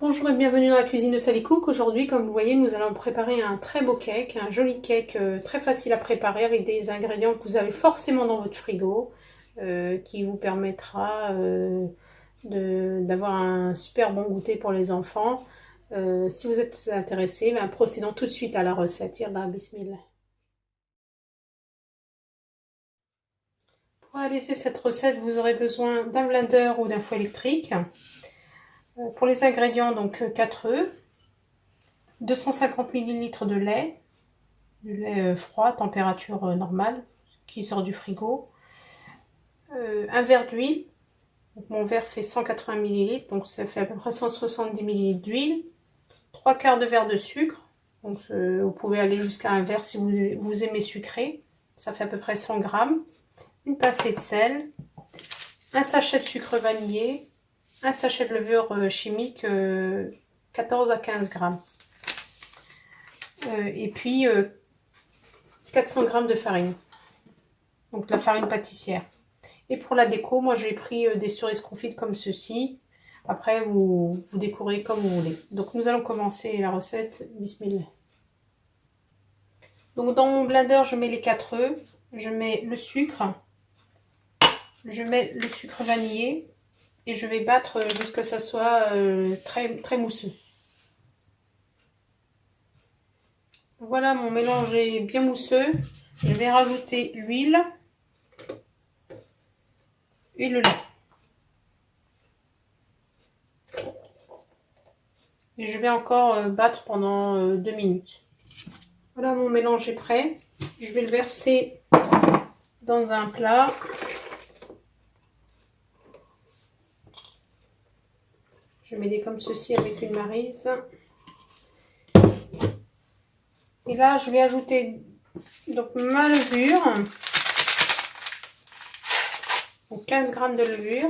Bonjour et bienvenue dans la cuisine de Sally Cook. Aujourd'hui, comme vous voyez, nous allons préparer un très beau cake, un joli cake très facile à préparer avec des ingrédients que vous avez forcément dans votre frigo, qui vous permettra d'avoir un super bon goûter pour les enfants. Si vous êtes intéressé, procédons tout de suite à la recette. Yallah, bismillah. Pour réaliser cette recette, vous aurez besoin d'un blender ou d'un fouet électrique. Pour les ingrédients, donc 4 œufs, 250 ml de lait, du lait froid, température normale, qui sort du frigo, un verre d'huile, mon verre fait 180 ml, donc ça fait à peu près 170 ml d'huile, 3 quarts de verre de sucre, donc vous pouvez aller jusqu'à un verre si vous aimez sucré, ça fait à peu près 100 g, une pincée de sel, un sachet de sucre vanillé, un sachet de levure chimique 14 à 15 g. Et puis 400 g de farine, donc la farine pâtissière. Et pour la déco, moi j'ai pris des cerises confites comme ceci. Après vous décorez comme vous voulez. Donc nous allons commencer la recette. Bismillah. Donc dans mon blender, je mets les 4 œufs, je mets le sucre, je mets le sucre vanillé et je vais battre jusqu'à ce que ça soit très mousseux. Voilà, mon mélange est bien mousseux. Je vais rajouter l'huile et le lait. Et je vais encore battre pendant 2 minutes. Voilà, mon mélange est prêt. Je vais le verser dans un plat. Je vais m'aider comme ceci avec une maryse. Et là, je vais ajouter donc ma levure. Donc 15 g de levure.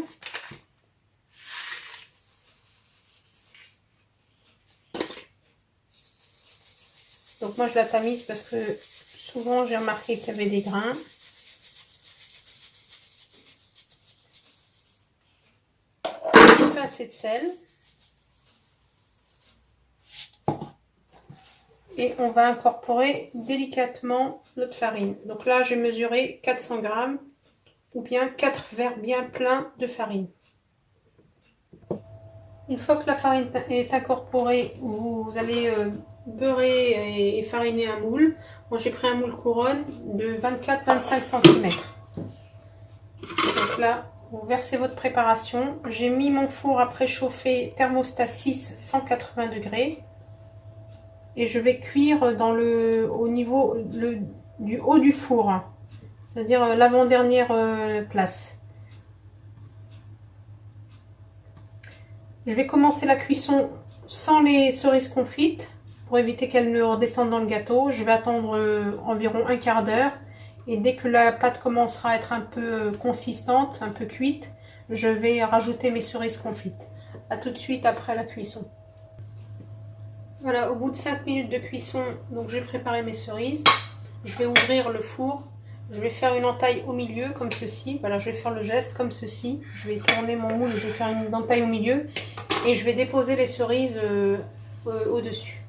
Donc moi je la tamise parce que souvent j'ai remarqué qu'il y avait des grains. Une pincée de sel. Et on va incorporer délicatement notre farine. Donc là j'ai mesuré 400 g ou bien 4 verres bien pleins de farine. Une fois que la farine est incorporée, vous allez beurrer et fariner un moule. Moi j'ai pris un moule couronne de 24-25 cm. Donc là, vous versez votre préparation. J'ai mis mon four à préchauffer thermostat 6, 180 degrés. Et je vais cuire au niveau du haut du four, c'est-à-dire l'avant-dernière place. Je vais commencer la cuisson sans les cerises confites pour éviter qu'elles ne redescendent dans le gâteau. Je vais attendre environ un quart d'heure et dès que la pâte commencera à être un peu consistante, un peu cuite, je vais rajouter mes cerises confites. A tout de suite après la cuisson. Voilà, au bout de 5 minutes de cuisson, donc j'ai préparé mes cerises. Je vais ouvrir le four. Je vais faire une entaille au milieu comme ceci. Voilà, je vais faire le geste comme ceci. Je vais tourner mon moule et je vais faire une entaille au milieu. Et je vais déposer les cerises au-dessus.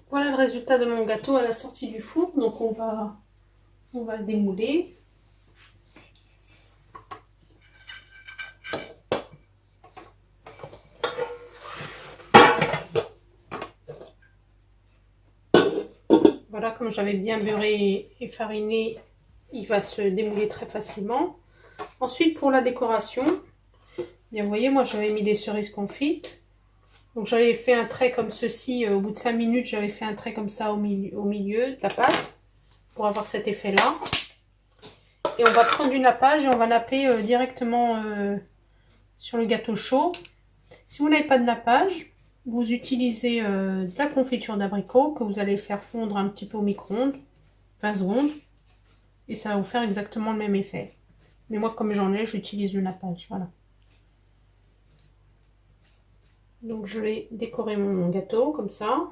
Voilà le résultat de mon gâteau à la sortie du four. Donc on va le démouler. Voilà, comme j'avais bien beurré et fariné, il va se démouler très facilement. Ensuite, pour la décoration, bien, vous voyez, moi j'avais mis des cerises confites. Donc j'avais fait un trait comme ceci, au bout de 5 minutes, j'avais fait un trait comme ça au milieu de la pâte, pour avoir cet effet-là. Et on va prendre une nappage et on va napper directement sur le gâteau chaud. Si vous n'avez pas de nappage, vous utilisez de la confiture d'abricot que vous allez faire fondre un petit peu au micro-ondes, 20 secondes. Et ça va vous faire exactement le même effet. Mais moi, comme j'en ai, j'utilise le nappage. Voilà. Donc je vais décorer mon gâteau comme ça.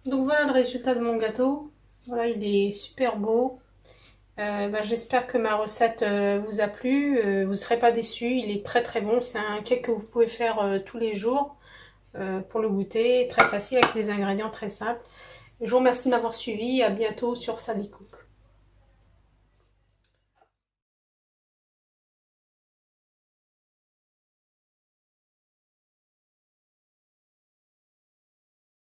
Donc voilà le résultat de mon gâteau. Voilà, il est super beau. J'espère que ma recette vous a plu. Vous ne serez pas déçus. Il est très très bon. C'est un cake que vous pouvez faire tous les jours pour le goûter. Très facile avec des ingrédients très simples. Je vous remercie de m'avoir suivi. À bientôt sur Sally Cook.